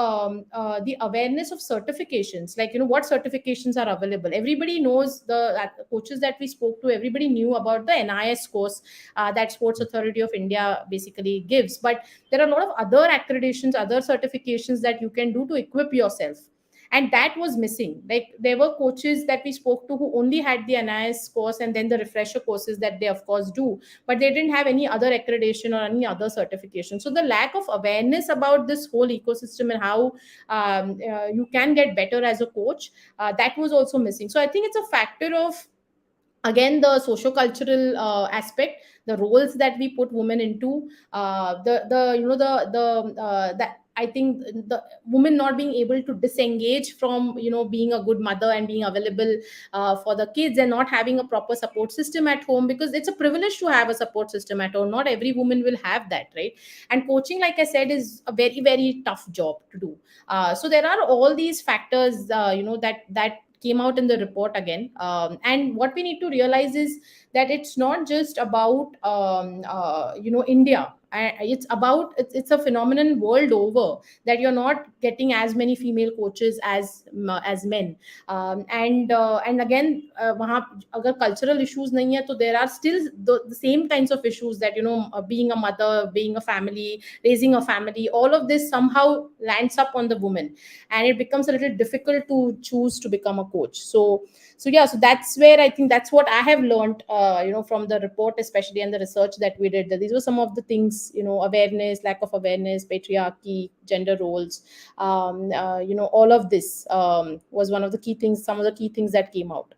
the awareness of certifications, like what certifications are available. Everybody knows, the coaches that we spoke to, everybody knew about the NIS course that Sports Authority of India basically gives, but there are a lot of other accreditations, other certifications that you can do to equip yourself, and that was missing. Like, there were coaches that we spoke to who only had the NIS course and then the refresher courses that they of course do, but they didn't have any other accreditation or any other certification. So the lack of awareness about this whole ecosystem and how you can get better as a coach, that was also missing. So I think it's a factor of, again, the socio-cultural aspect, the roles that we put women into, the you know the that I think the woman not being able to disengage from being a good mother and being available for the kids, and not having a proper support system at home, because it's a privilege to have a support system at home. Not every woman will have that, right? And coaching, like I said, is a very, very tough job to do. So there are all these factors that came out in the report again. And what we need to realize is that it's not just about India. It's a phenomenon world over, that you're not getting as many female coaches as men. And again, वहाँ अगर cultural issues नहीं है, तो there are still the same kinds of issues, that being a mother, being a family, raising a family, all of this somehow lands up on the woman, and it becomes a little difficult to choose to become a coach. So yeah, so that's where I think that's what I have learned from the report, especially, and the research that we did, that these were some of the things, awareness, lack of awareness, patriarchy, gender roles, all of this was one of the key things, some of the key things that came out.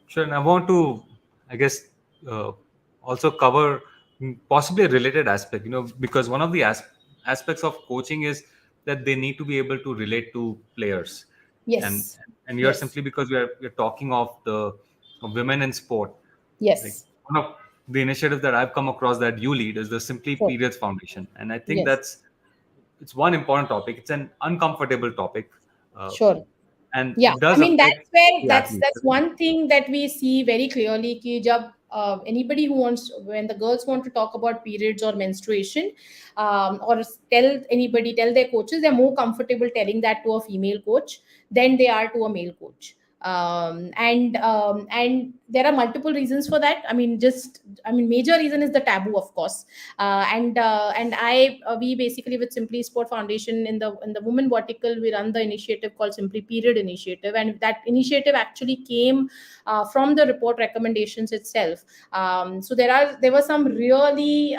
Sure, and I want to, I guess, uh, also cover possibly a related aspect. Because one of the aspects of coaching is that they need to be able to relate to players, and Yes. and you're Yes. simply because we're talking of women in sport. Like, Yes. one of the initiatives that I've come across that you lead is the Simply Sure. Periods Foundation, and I think Yes. it's one important topic. It's an uncomfortable topic, uh, Sure. and Yeah, it I does mean, affect that's where the athletes. that's one thing that we see very clearly, कि जब anybody who wants, when the girls want to talk about periods or menstruation, or tell their coaches, they're more comfortable telling that to a female coach than they are to a male coach. And there are multiple reasons for that. Major reason is the taboo, of course. We basically, with Simply Sport Foundation, in the women vertical, we run the initiative called Simply Period Initiative, and that initiative actually came from the report recommendations itself. So there were some really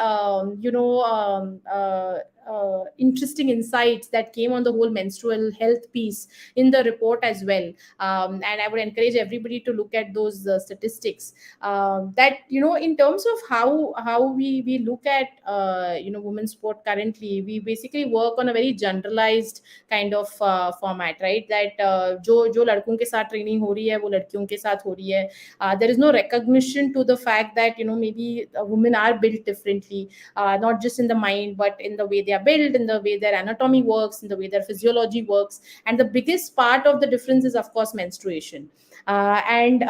interesting insights that came on the whole menstrual health piece in the report as well. And I would encourage everybody to look at those statistics, that in terms of how we look at women's sport currently. We basically work on a very generalized kind of format, right? That जो लड़कों के साथ training हो रही है वो लड़कियों के साथ हो रही है. There is no recognition to the fact that maybe women are built differently, not just in the mind, but in the way they are built, in the way their anatomy works, in the way their physiology works. And the biggest part of the difference is, of course, menstruation. And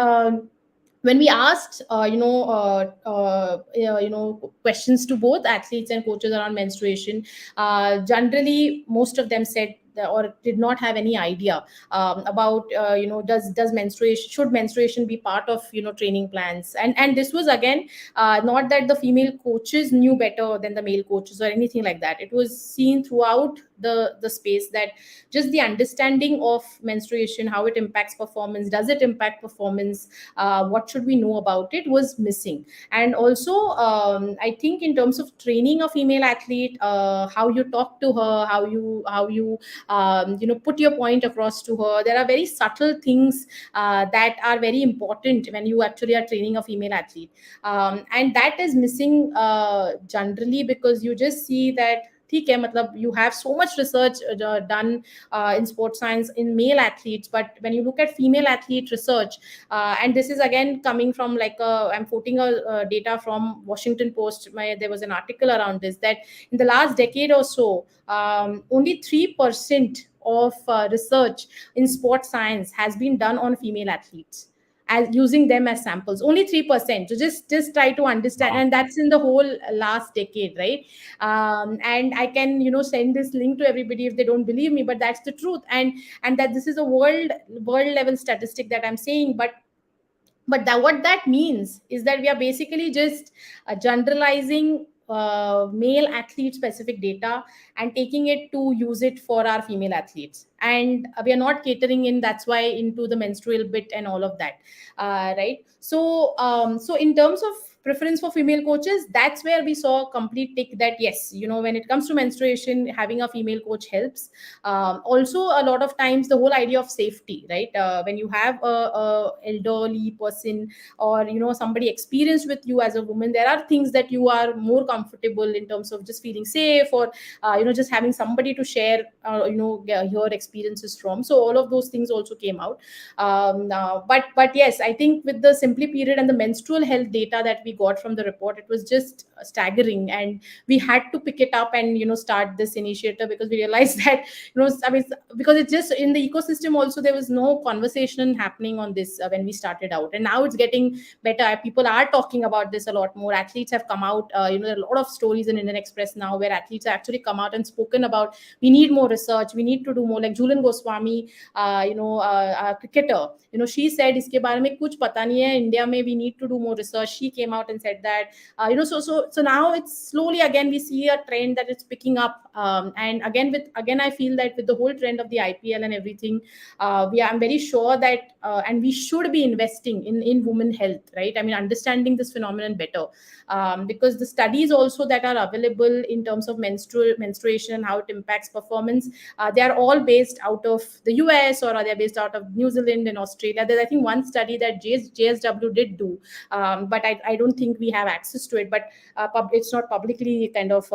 when we asked questions to both athletes and coaches around menstruation, generally most of them said or did not have any idea about does menstruation, should menstruation be part of training plans. And this was again not that the female coaches knew better than the male coaches or anything like that. It was seen throughout the space that just the understanding of menstruation, how it impacts performance, does it impact performance, what should we know about it, was missing. And also, I think in terms of training a female athlete, how you talk to her, how you put your point across to her, there are very subtle things that are very important when you actually are training a female athlete. And that is missing generally, because you just see that ठीक है, मतलब you have so much research done in sports science in male athletes, but when you look at female athlete research, and this is again coming from like I'm quoting data from Washington Post. There was an article around this, that in the last decade or so, only 3% of research in sports science has been done on female athletes, as using them as samples. Only 3%. So just try to understand, Wow. and that's in the whole last decade, right? And I can send this link to everybody if they don't believe me, but that's the truth. And that this is a world level statistic that I'm saying. But that, what that means is that we are basically just generalizing male athlete specific data and taking it to use it for our female athletes, and we are not catering in, that's why, into the menstrual bit and all of that, right? So in terms of preference for female coaches, that's where we saw a complete tick, that yes, when it comes to menstruation, having a female coach helps. Also, a lot of times the whole idea of safety, right? When you have a elderly person, or somebody experienced with you as a woman, there are things that you are more comfortable in terms of just feeling safe, or just having somebody to share your experiences from. So all of those things also came out. But yes, I think with the simply period and the menstrual health data that we got from the report, it was just staggering, and we had to pick it up and start this initiative, because we realized that I mean, because it's just in the ecosystem also, there was no conversation happening on this when we started out, and now it's getting better. People are talking about this a lot more. Athletes have come out, there are a lot of stories in Indian Express now where athletes have actually come out and spoken about, we need more research, we need to do more. Like Julian Goswami, cricketer, she said iske bare mein kuch pata nahi hai India mein, we need to do more research. She came out and said that, so now it's slowly again we see a trend that it's picking up. And again I feel that with the whole trend of the IPL and everything, I'm very sure that and we should be investing in women health, right? I mean, understanding this phenomenon better, because the studies also that are available in terms of menstruation and how it impacts performance, they are all based out of the US, or are they based out of New Zealand and Australia. There's, I think, one study that JSW did do, but I don't think we have access to it. But it's not publicly kind of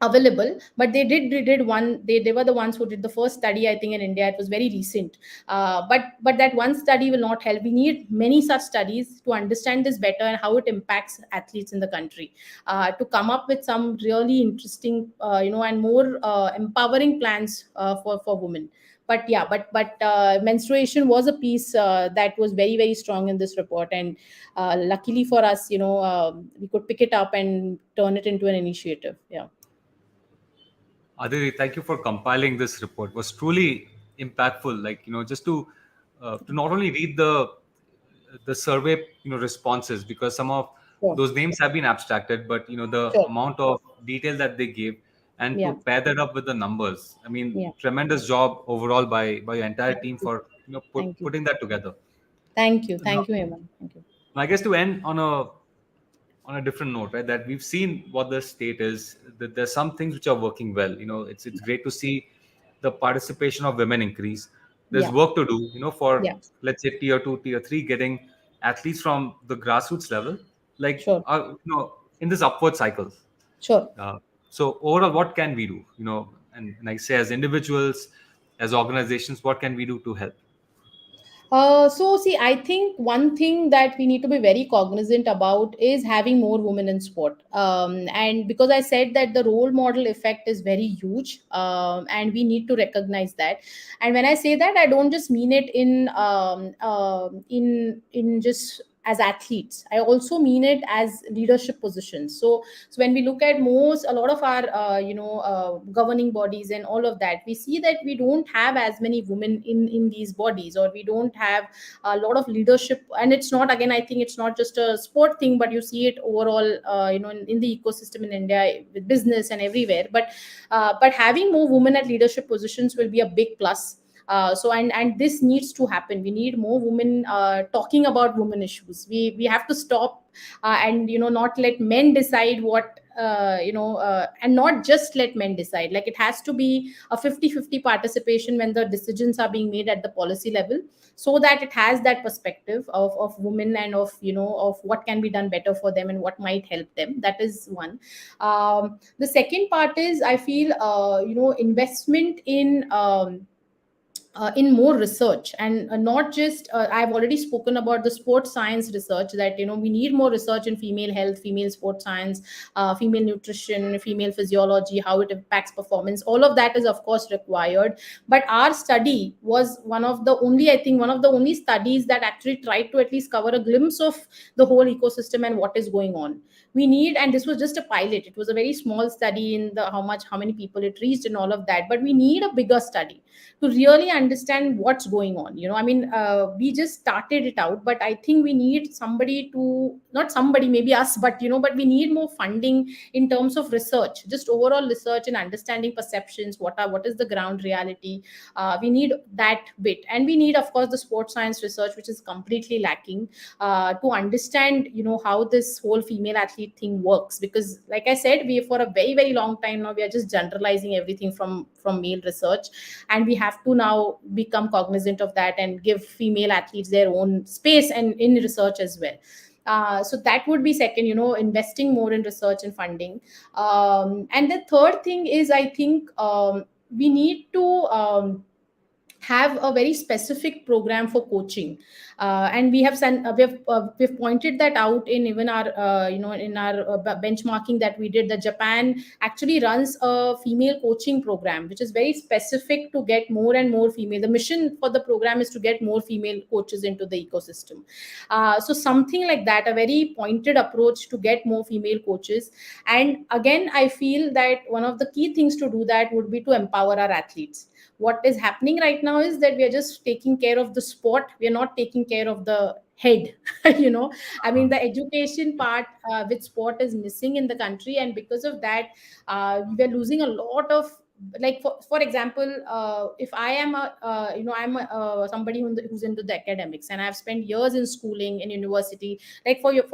available. But they did one, they were the ones who did the first study, I think, in India. It was very recent. But that one study will not help. We need many such studies to understand this better and how it impacts athletes in the country, to come up with some really interesting and more empowering plans for women. But yeah, but menstruation was a piece that was very very strong in this report. And luckily for us, we could pick it up and turn it into an initiative. Yeah. Aditi, thank you for compiling this report. It was truly impactful. Like, just to not only read the survey responses, because some of Sure. those names have been abstracted, but the Sure. amount of detail that they gave, and to Yeah. pair that up with the numbers. I mean, Yeah. tremendous job overall by your entire Thank team you. for Thank you. putting that together. Thank you. Now, Thank you, Hemang. Thank you. I guess to end on a different note, right? That we've seen what the state is. That there's some things which are working well. It's great to see the participation of women increase. There's Yeah. work to do. For, Yeah. let's say, tier two, tier three, getting athletes from the grassroots level, like, Sure. in this upward cycle. Sure. Uh, so overall, what can we do? And I say, as individuals, as organizations, what can we do to help? So see, I think one thing that we need to be very cognizant about is having more women in sport. And because I said that the role model effect is very huge, and we need to recognize that. And when I say that, I don't just mean it in just as athletes. I also mean it as leadership positions. So when we look at a lot of our governing bodies and all of that, we see that we don't have as many women in these bodies, or we don't have a lot of leadership. And it's not, again, I think it's not just a sport thing, but you see it overall, in the ecosystem in India, with business and everywhere. But having more women at leadership positions will be a big plus. And this needs to happen. We need more women talking about women issues. We have to stop, and not let men decide what, and not just let men decide. Like, it has to be a 50-50 participation when the decisions are being made at the policy level, so that it has that perspective of women, and of what can be done better for them and what might help them. That is one. The second part is, I feel, investment in more research, and not just, I've already spoken about the sports science research, that we need more research in female health, female sports science, female nutrition, female physiology, how it impacts performance. All of that is of course required. But our study was one of the only studies that actually tried to at least cover a glimpse of the whole ecosystem and what is going on. We need, and this was just a pilot, it was a very small study in the how many people it reached and all of that, but we need a bigger study to really understand what's going on. I mean, we just started it out, but I think we need somebody to, not somebody, maybe us, but we need more funding in terms of research, just overall research and understanding perceptions, what is the ground reality. We need that bit, and we need, of course, the sports science research, which is completely lacking, to understand how this whole female athlete thing works. Because, like I said, we, for a very very long time now, we are just generalizing everything from male research, and we have to now become cognizant of that and give female athletes their own space and in research as well. So that would be second, investing more in research and funding. And the third thing is, I think, we need to have a very specific program for coaching, and we've pointed that out in even our in our benchmarking that we did. That Japan actually runs a female coaching program, which is very specific to get more and more female. The mission for the program is to get more female coaches into the ecosystem. So something like that, a very pointed approach to get more female coaches. And again, I feel that one of the key things to do that would be to empower our athletes. What is happening right now is that we are just taking care of the sport, we are not taking care of the head. I mean, the education part with sport is missing in the country, and because of that, we are losing a lot of, like, for example, if I am I'm somebody who's into the academics, and I've spent years in schooling in university. Like, for your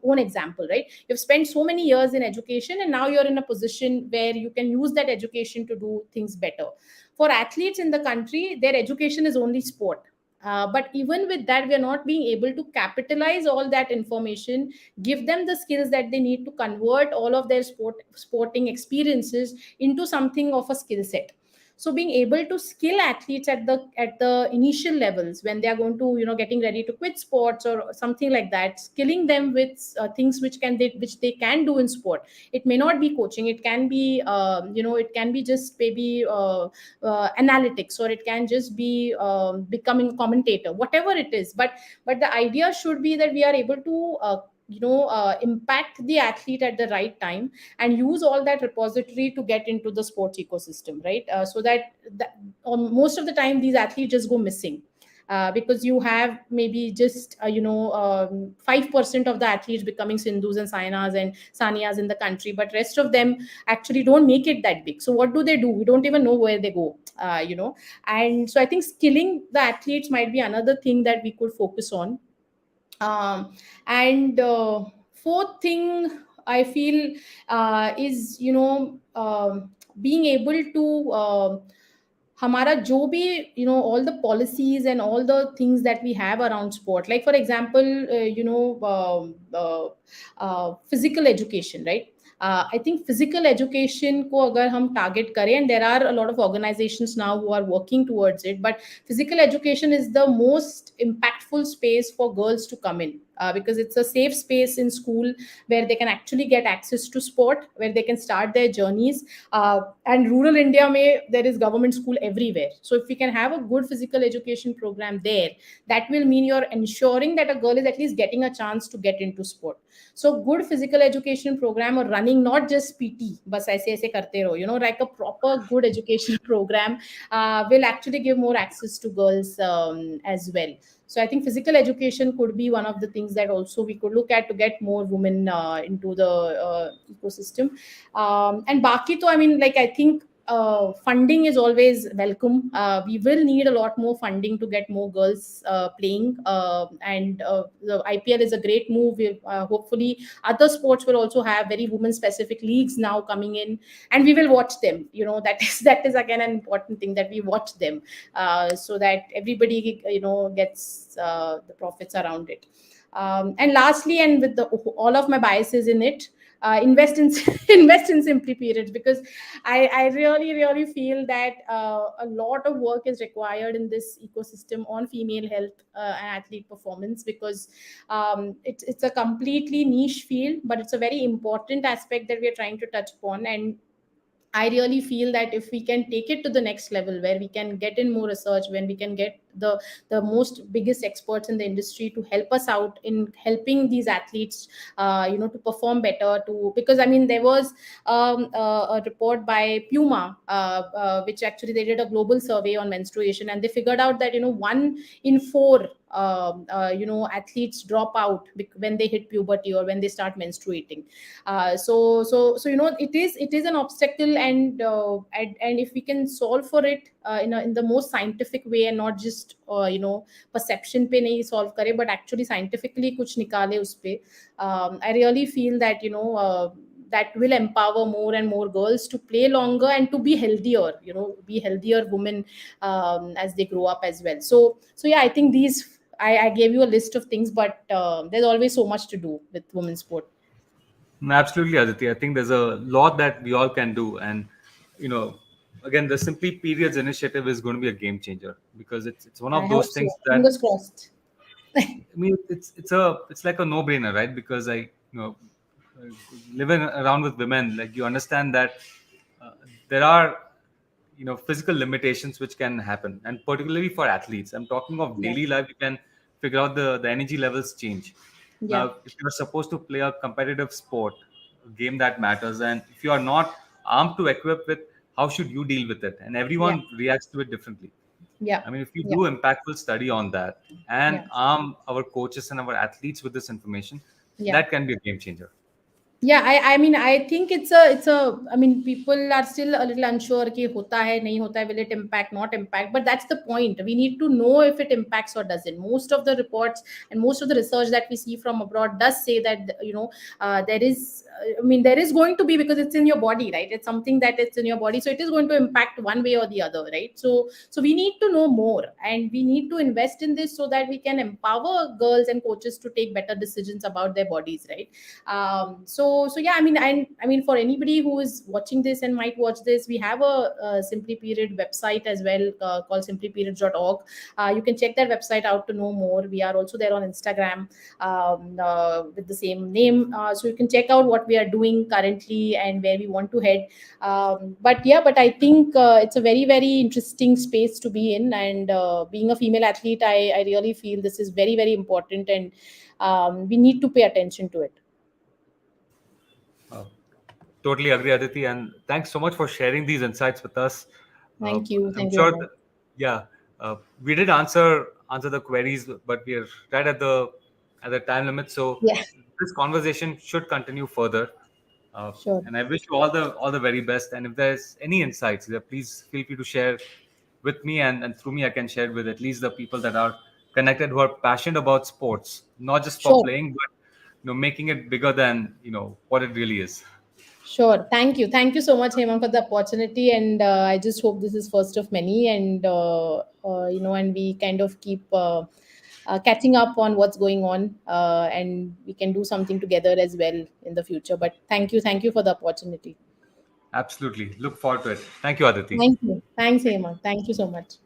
own example, right? You've spent so many years in education, and now you're in a position where you can use that education to do things better. For athletes in the country, their education is only sport. But even with that, we are not being able to capitalize all that information, give them the skills that they need to convert all of their sporting experiences into something of a skill set. So being able to skill athletes at the initial levels, when they are going to, getting ready to quit sports or something like that, skilling them with things which they can do in sport. It may not be coaching, it can be it can be just maybe analytics, or it can just be becoming a commentator, whatever it is. But the idea should be that we are able to impact the athlete at the right time, and use all that repository to get into the sports ecosystem, right? So that most of the time these athletes just go missing, because you have maybe just 5% of the athletes becoming Sindhus and Sanias in the country, but rest of them actually don't make it that big. So what do? We don't even know where they go. And so I think skilling the athletes might be another thing that we could focus on. And fourth thing I feel is being able to हमारा जो भी all the policies and all the things that we have around sport, like for example physical education, right? I think physical education को अगर हम target करें, and there are a lot of organizations now who are working towards it, but physical education is the most impactful space for girls to come in. because it's a safe space in school where they can actually get access to sport, where they can start their journeys. And rural India, may there is government school everywhere. So if we can have a good physical education program there, that will mean you're ensuring that a girl is at least getting a chance to get into sport. So good physical education program or running, not just PT, bas aise karte raho, like a proper good education program will actually give more access to girls as well. So I think physical education could be one of the things that also we could look at to get more women into the ecosystem. And baki to, I mean, like, I think funding is always welcome. We will need a lot more funding to get more girls playing. And the IPL is a great move. Hopefully, other sports will also have very women-specific leagues now coming in, and we will watch them. That is that is again an important thing, that we watch them, so that everybody gets the profits around it. And lastly, and with all of my biases in it, invest in invest in simply periods, because I really feel that a lot of work is required in this ecosystem on female health and athlete performance, because it's a completely niche field, but it's a very important aspect that we are trying to touch upon. And I really feel that if we can take it to the next level, where we can get in more research, when we can get the most biggest experts in the industry to help us out in helping these athletes, to perform better. To Because I mean, there was a report by Puma, which actually they did a global survey on menstruation, and they figured out that 1 in 4 athletes drop out when they hit puberty or when they start menstruating. So it is an obstacle, and if we can solve for it in the most scientific way, and not just perception पे नहीं solve करे, but actually scientifically कुछ निकाले उस पे. I really feel that that will empower more and more girls to play longer and to be healthier, be healthier women as they grow up as well. So yeah, I think I gave you a list of things, but there's always so much to do with women's sport. Absolutely, Aditi. I think there's a lot that we all can do, and you know, again, the Simply Periods initiative is going to be a game changer because it's one I of hope those so. things that Fingers crossed. I mean, it's like a no brainer, right? Because uh, living around with women, like you understand that there are physical limitations which can happen, and particularly for athletes. I'm talking of Yeah. daily life. You can figure out the energy levels change. Yeah. Now, if you're supposed to play a competitive sport, a game that matters, and if you are not armed to equip with, how should you deal with it? And Yeah. everyone reacts to it differently. Yeah. I mean, if you Yeah. do impactful study on that and Yeah. arm our coaches and our athletes with this information, Yeah. that can be a game changer. Yeah, I mean, I think it's a I mean, people are still a little unsure कि होता है नहीं होता है, will it impact, not impact, but that's the point. We need to know if it impacts or doesn't. Most of the reports and most of the research that we see from abroad does say that there is I mean, there is going to be, because it's in your body, right? It's something that it's in your body, so it is going to impact one way or the other, right? So we need to know more, and we need to invest in this so that we can empower girls and coaches to take better decisions about their bodies, right? So yeah, I mean, for anybody who is watching this and might watch this, we have a Simply Period website as well, called simplyperiods.org. You can check that website out to know more. We are also there on Instagram with the same name, so you can check out what we are doing currently and where we want to head. But I think it's a very very interesting space to be in, and being a female athlete, I really feel this is very very important, and we need to pay attention to it. Uh, Totally agree, Aditi, and thanks so much for sharing these insights with us. Uh, I'm Thank you, sure, Hemant. yeah, we did answer the queries, but we are right at the time limit. So Yeah, this conversation should continue further, uh, sure, and I wish you all the very best. And if there's any insights, please feel free to share with me, and through me, I can share with at least the people that are connected who are passionate about sports, not just for sure, playing, but making it bigger than what it really is. sure. Thank you so much, Hemant, for the opportunity, and I just hope this is first of many, and and we kind of keep catching up on what's going on, and we can do something together as well in the future. But thank you for the opportunity. Absolutely. Look forward to it. Thank you, Aditi. Thank you. Thanks, Hemant. Thank you so much.